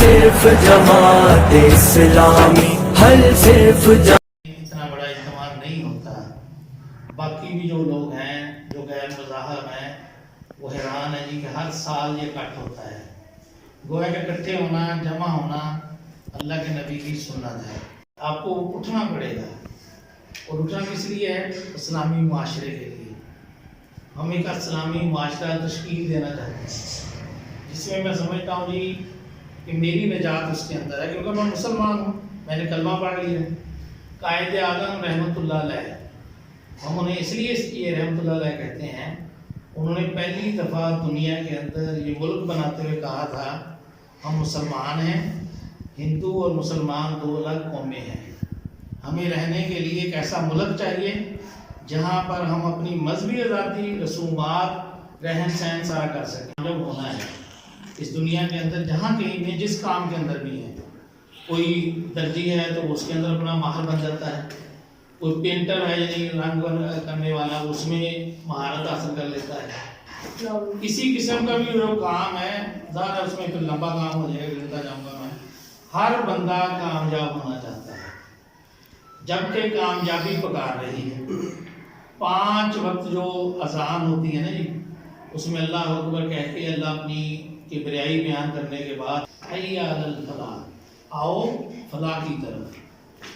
صرف جماعت اسلامی، حل صرف اتنا بڑا اجتماع نہیں ہوتا. باقی بھی جو لوگ ہیں جو غیر مذاہب ہیں وہ حیران ہیں جی کہ ہر سال یہ اکٹھ ہوتا ہے. گویا کہ اکٹھے ہونا، جمع ہونا اللہ کے نبی کی سنت ہے. آپ کو اٹھنا پڑے گا، اور اٹھنا کس لیے ہے؟ اسلامی معاشرے کے لیے. ہم ایک اسلامی معاشرہ تشکیل دینا چاہتے ہیں جس میں میں سمجھتا ہوں جی کہ میری نجات اس کے اندر ہے، کیونکہ میں مسلمان ہوں، میں نے کلمہ پڑھ لیا. قائد اعظم رحمۃ اللہ علیہ، ہم انہیں اس لیے یہ رحمۃ اللہ علیہ کہتے ہیں، انہوں نے پہلی دفعہ دنیا کے اندر یہ ملک بناتے ہوئے کہا تھا ہم مسلمان ہیں، ہندو اور مسلمان دو الگ قومیں ہیں. ہمیں رہنے کے لیے ایک ایسا ملک چاہیے جہاں پر ہم اپنی مذہبی آزادی، رسومات، رہن سہن سارا کر سکیں. جب ہونا ہے اس دنیا کے اندر جہاں کہیں بھی، جس کام کے اندر بھی ہے، کوئی درجی ہے تو اس کے اندر اپنا ماہر بن جاتا ہے، کوئی پینٹر ہے یعنی رنگ کرنے والا اس میں مہارت حاصل کر لیتا ہے. کسی قسم کا بھی جو کام ہے ظاہر اس میں پھر لمبا کام ہو جائے گا، گرتا جاؤں گا میں. ہر بندہ کامیاب ہونا چاہتا ہے، جبکہ کامیابی پکار رہی ہے. 5 وقت جو اذان ہوتی ہے نا جی، اس میں اللہ اکبر کہہ کے اللہ اپنی کبریائی بیان کرنے کے بعد حی علی الفلاح، آؤ فلاح کی طرف،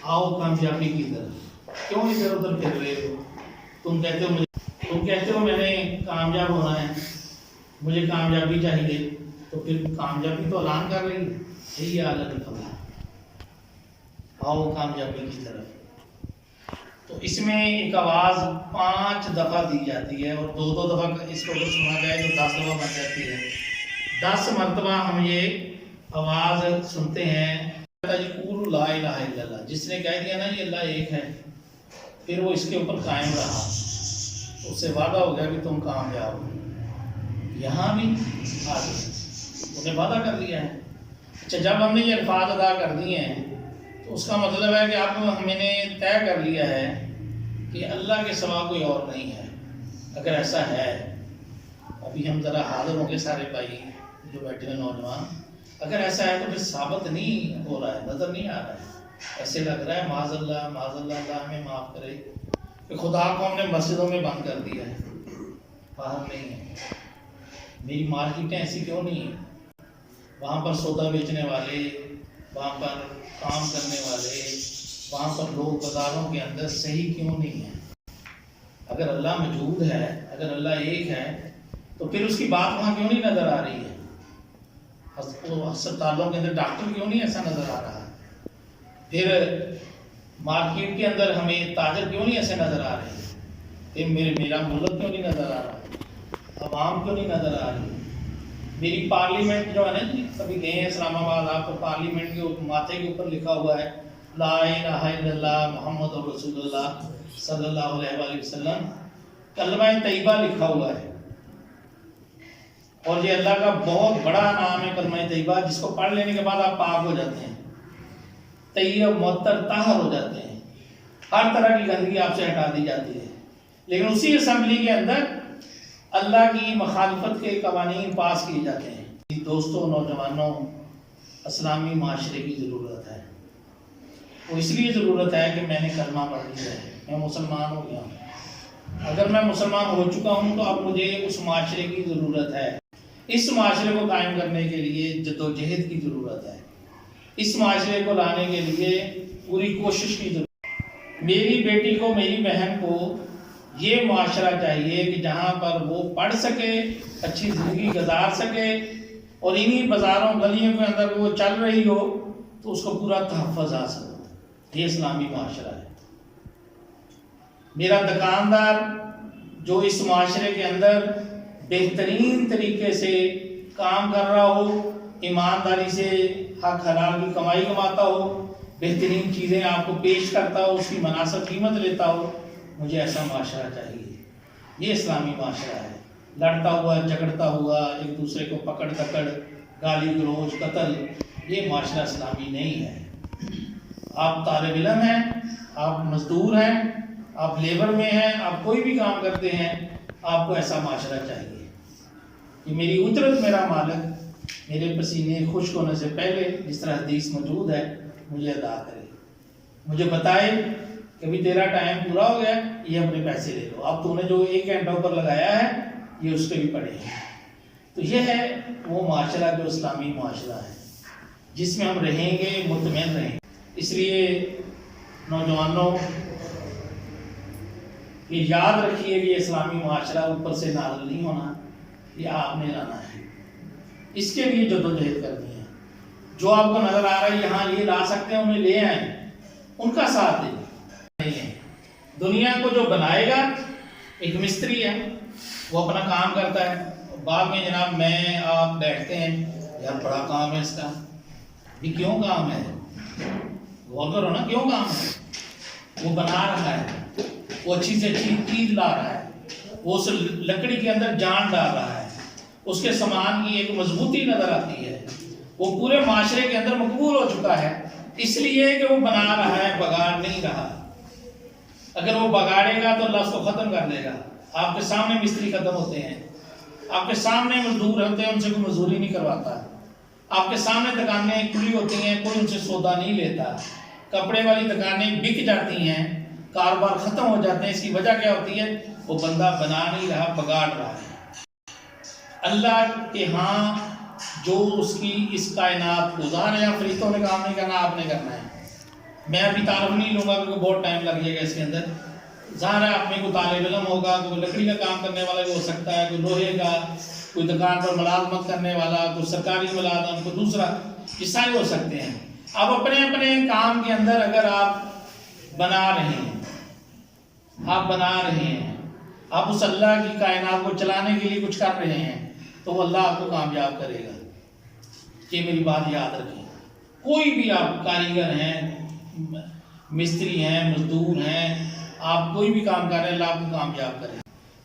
آؤ کامیابی کی طرف. کیوں ادھر ادھر پھر رہے ہو؟ تم کہتے ہو میں نے کامیاب ہونا ہے، مجھے کامیابی چاہیے، تو پھر کامیابی تو اعلان کر رہی ہے حی علی الفلاح، آؤ کامیابی کی طرف. تو اس میں ایک آواز 5 دفعہ دی جاتی ہے، اور 2 دفعہ اس کو اگر سنا جائے تو 10 دفعہ بن جاتی ہے. 10 مرتبہ ہم یہ آواز سنتے ہیں قول لا الہ الا اللہ. جس نے کہہ دیا نا یہ اللہ ایک ہے، پھر وہ اس کے اوپر قائم رہا، اس سے وعدہ ہو گیا کہ تم کامیاب ہو. یہاں بھی آگے انہیں وعدہ کر لیا ہے. اچھا، جب ہم نے یہ الفاظ ادا کر دیے ہیں تو اس کا مطلب ہے کہ اب ہم نے طے کر لیا ہے کہ اللہ کے سوا کوئی اور نہیں ہے. اگر ایسا ہے، ابھی ہم ذرا حاضر ہوں گے سارے بھائی جو بیٹھے ہیں نوجوان، اگر ایسا ہے تو پھر ثابت نہیں ہو رہا ہے، نظر نہیں آ رہا ہے. ایسے لگ رہا ہے معاذ اللہ معاذ اللہ، اللہ ہمیں معاف کرے کہ خدا کو ہم نے مسجدوں میں بند کر دیا ہے، باہر نہیں ہے. میری مارکیٹیں ایسی کیوں نہیں ہیں؟ وہاں پر سودا بیچنے والے، وہاں پر کام کرنے والے، وہاں پر لوگ بازاروں کے اندر صحیح کیوں نہیں ہیں؟ اگر اللہ موجود ہے، اگر اللہ ایک ہے، تو پھر اس کی بات وہاں کیوں نہیں نظر آ رہی ہے؟ ہسپتالوں کے اندر ڈاکٹر کیوں نہیں ایسا نظر آ رہا؟ پھر مارکیٹ کے اندر ہمیں تاجر کیوں نہیں ایسے نظر آ رہے؟ پھر میرا ملک کیوں نہیں نظر آ رہا؟ عوام کیوں نہیں نظر آ رہی؟ میری پارلیمنٹ جو ہے نا جی، کبھی گئے ہیں اسلام آباد، آپ کو پارلیمنٹ کے ماتھے کے اوپر لکھا ہوا ہے لا الہ الا اللہ محمد رسول اللہ صلی اللہ علیہ وآلہ وسلم، کلمہ طیبہ لکھا ہوا ہے. اور یہ اللہ کا بہت بڑا نام ہے کلمہ طیبہ، جس کو پڑھ لینے کے بعد آپ پاک ہو جاتے ہیں، طیب معطر طاہر ہو جاتے ہیں، ہر طرح کی گندگی آپ سے ہٹا دی جاتی ہے. لیکن اسی اسمبلی کے اندر اللہ کی مخالفت کے قوانین پاس کیے جاتے ہیں. دوستوں، نوجوانوں، اسلامی معاشرے کی ضرورت ہے. وہ اس لیے ضرورت ہے کہ میں نے کلمہ پڑھ لیا ہے، میں مسلمان ہو گیا ہوں. اگر میں مسلمان ہو چکا ہوں تو اب مجھے اس معاشرے کی ضرورت ہے. اس معاشرے کو قائم کرنے کے لیے جدوجہد کی ضرورت ہے. اس معاشرے کو لانے کے لیے پوری کوشش کی ضرورت ہے. میری بیٹی کو، میری بہن کو یہ معاشرہ چاہیے کہ جہاں پر وہ پڑھ سکے، اچھی زندگی گزار سکے، اور انہی بازاروں گلیوں کے اندر وہ چل رہی ہو تو اس کو پورا تحفظ حاصل ہو. یہ اسلامی معاشرہ ہے. میرا دکاندار جو اس معاشرے کے اندر بہترین طریقے سے کام کر رہا ہو، ایمانداری سے حق حلال کی کمائی کماتا ہو، بہترین چیزیں آپ کو پیش کرتا ہو، اس کی مناسب قیمت لیتا ہو، مجھے ایسا معاشرہ چاہیے. یہ اسلامی معاشرہ ہے. لڑتا ہوا، جھگڑتا ہوا، ایک دوسرے کو پکڑ دکڑ، گالی گلوچ، قتل، یہ معاشرہ اسلامی نہیں ہے. آپ طالب علم ہیں، آپ مزدور ہیں، آپ لیبر میں ہیں، آپ کوئی بھی کام کرتے ہیں، آپ کو ایسا معاشرہ چاہیے کہ میری اجرت میرا مالک میرے پسینے خشک ہونے سے پہلے جس طرح حدیث موجود ہے مجھے ادا کرے، مجھے بتائے کہ ابھی تیرا ٹائم پورا ہو گیا، یہ اپنے پیسے لے لو، اب تو نے جو 1 گھنٹہ اوپر لگایا ہے یہ اس کے بھی پڑے ہیں۔ تو یہ ہے وہ معاشرہ جو اسلامی معاشرہ ہے جس میں ہم رہیں گے، مطمئن رہیں گے۔ اس لیے نوجوانوں یہ یاد رکھیے کہ یہ اسلامی معاشرہ اوپر سے نازل نہیں ہونا، یہ آپ نے لانا ہے، اس کے لیے جدوجہد کرنی ہے۔ جو آپ کو نظر آ رہا ہے یہاں یہ لا سکتے ہیں انہیں لے آئیں، ان کا ساتھ دیں۔ نہیں ہے دنیا کو جو بنائے گا ایک مستری ہے، وہ اپنا کام کرتا ہے، بعد میں جناب میں آپ بیٹھتے ہیں یار بڑا کام ہے اس کا، یہ کیوں کام ہے؟ غور کرو نا، کیوں کام ہے؟ وہ بنا رہا ہے، وہ اچھی سے اچھی چیز لا رہا ہے، وہ اس لکڑی کے اندر جان ڈال رہا ہے، اس کے سامان کی ایک مضبوطی نظر آتی ہے، وہ پورے معاشرے کے اندر مقبول ہو چکا ہے، اس لیے کہ وہ بنا رہا ہے، بگاڑ نہیں رہا۔ اگر وہ بگاڑے گا تو اللہ اس کو ختم کر دے گا۔ آپ کے سامنے مستری ختم ہوتے ہیں، آپ کے سامنے مزدور ہوتے ہیں، ان سے کوئی مزدوری نہیں کرواتا، آپ کے سامنے دکانیں کھلی ہوتی ہیں، کوئی ان سے سودا نہیں لیتا، کپڑے والی دکانیں بک جاتی ہیں، کاروبار ختم ہو جاتے ہیں۔ اس کی وجہ کیا ہوتی ہے؟ وہ بندہ بنا نہیں رہا، بگاڑ رہا ہے۔ اللہ کے ہاں جو اس کی اس کائنات گزار ہے، فرشتوں نے کام نہیں کرنا، آپ نے کرنا ہے۔ میں ابھی تعارف نہیں لوں گا کیونکہ بہت ٹائم لگ جائے گا اس کے اندر۔ ظاہر ہے آپ میں کوئی طالب علم ہوگا، کوئی لکڑی کا کام کرنے والا بھی ہو سکتا ہے، کوئی لوہے کا، کوئی دکان پر ملازمت کرنے والا، کوئی سرکاری ملازم، کوئی دوسرا، یہ سارے ہو سکتے ہیں۔ آپ اپنے اپنے کام کے اندر اگر آپ بنا رہے ہیں، آپ اس اللہ کی کائنات کو چلانے کے لیے کچھ کر رہے ہیں تو وہ اللہ آپ کو کامیاب کرے گا۔ یہ میری بات یاد رکھیں۔ کوئی بھی آپ کاریگر ہیں، مستری ہیں، مزدور ہیں، آپ کوئی بھی کام کر رہے ہیں، اللہ آپ کو کامیاب کرے۔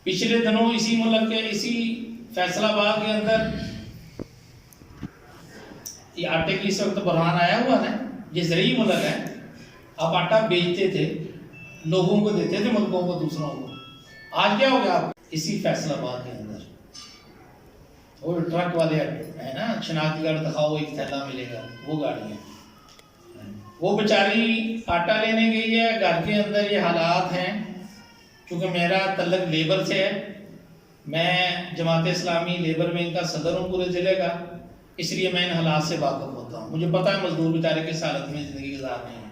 پچھلے دنوں اسی ملک کے اسی فیصل آباد کے اندر یہ آٹے کی اس وقت بحران آیا ہوا ہے، یہ زرعی ملک ہے، آپ آٹا بیچتے تھے، لوگوں کو دیتے تھے، ملکوں کو، دوسروں کو۔ آج کیا ہو گیا؟ آپ اسی فیصل آباد کے اندر وہ ٹرک والے ہیں نا، شناختی کارڈ دکھاؤ ایک تھیلا ملے گا، وہ گاڑی ہے، وہ بیچاری آٹا لینے گئی ہے، گھر کے اندر یہ حالات ہیں۔ چونکہ میرا تعلق لیبر سے ہے، میں جماعت اسلامی لیبر میں ان کا صدر ہوں پورے ضلع کا، اس لیے میں ان حالات سے واقف ہوتا ہوں۔ مجھے پتہ ہے مزدور بیچارے کس حالت میں زندگی گزار رہے ہیں،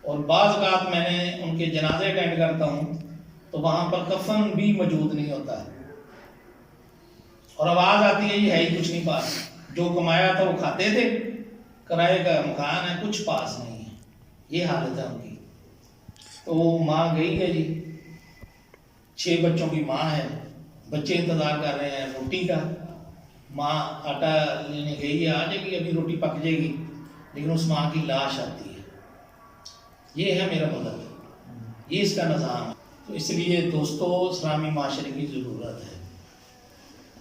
اور بعض اوقات میں نے ان کے جنازے اٹینڈ کرتا ہوں تو وہاں پر کفن بھی موجود نہیں ہوتا ہے، اور آواز آتی ہے یہ ہے ہی کچھ نہیں پاس، جو کمایا تھا وہ کھاتے تھے، کرائے کا مکان ہے، کچھ پاس نہیں ہے، یہ حالت ہے ان کی۔ تو وہ ماں گئی ہے جی، 6 بچوں کی ماں ہے، بچے انتظار کر رہے ہیں روٹی کا، ماں آٹا لینے گئی ہے، آ جائے گی، ابھی روٹی پک جائے گی، لیکن اس ماں کی لاش آتی ہے۔ یہ ہے میرا مطلب، یہ اس کا نظام ہے۔ تو اس لیے دوستو اسلامی معاشرے کی ضرورت ہے،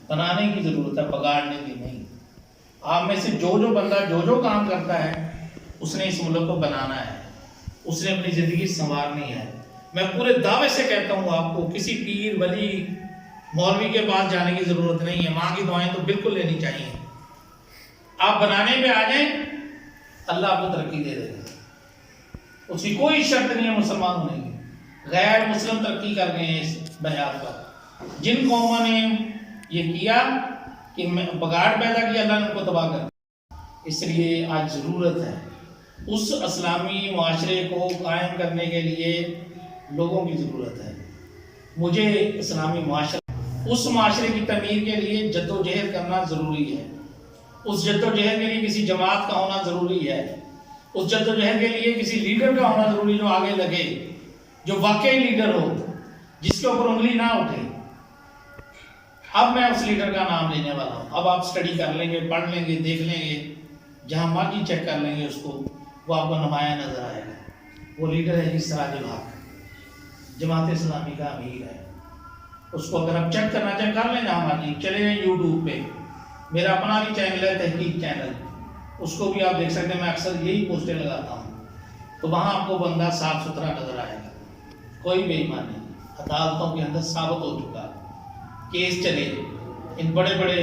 بنانے کی ضرورت ہے، بگاڑنے کی نہیں۔ آپ میں سے جو بندہ جو کام کرتا ہے اس نے اس ملک کو بنانا ہے، اس نے اپنی زندگی سنوارنی ہے۔ میں پورے دعوے سے کہتا ہوں آپ کو کسی پیر ولی مولوی کے پاس جانے کی ضرورت نہیں ہے، ماں کی دعائیں تو بالکل لینی چاہیے۔ آپ بنانے پہ آ جائیں، اللہ آپ کو ترقی دے دے گا، اس کی کوئی شرط نہیں ہے مسلمان ہونے کی۔ غیر مسلم ترقی کر گئے ہیں اس بنیاد پر۔ جن قوموں نے یہ کیا کہ بگاڑ پیدا کیا، اللہ نے ان کو تباہ کر دیا۔ اس لیے آج ضرورت ہے اس اسلامی معاشرے کو قائم کرنے کے لیے لوگوں کی ضرورت ہے۔ مجھے اسلامی معاشرے، اس معاشرے کی تعمیر کے لیے جدوجہد کرنا ضروری ہے۔ اس جدوجہد کے لیے کسی جماعت کا ہونا ضروری ہے، اس جدوجہد کے لیے کسی لیڈر کا ہونا ضروری، جو آگے لگے، جو واقعی لیڈر ہو، جس کے اوپر انگلی نہ اٹھے۔ اب میں اس لیڈر کا نام لینے والا ہوں۔ اب آپ سٹڈی کر لیں گے، پڑھ لیں گے، دیکھ لیں گے، جہاں مرضی چیک کر لیں گے اس کو، وہ آپ کو نمایاں نظر آئے گا۔ وہ لیڈر ہے سراج الحق، جماعت اسلامی کا امیر ہے۔ اس کو اگر آپ چیک کرنا چاہیں کر لیں، جہاں مرضی چلے جائیں یوٹیوب پہ، میرا اپنا بھی چینل ہے تحقیق چینل، اس کو بھی آپ دیکھ سکتے ہیں، میں اکثر یہی پوسٹیں لگاتا ہوں، تو وہاں آپ کو بندہ صاف ستھرا نظر آئے گا، کوئی بے ایمانی نہیں۔ عدالتوں کے اندر ثابت ہو چکا، کیس چلے، ان بڑے بڑے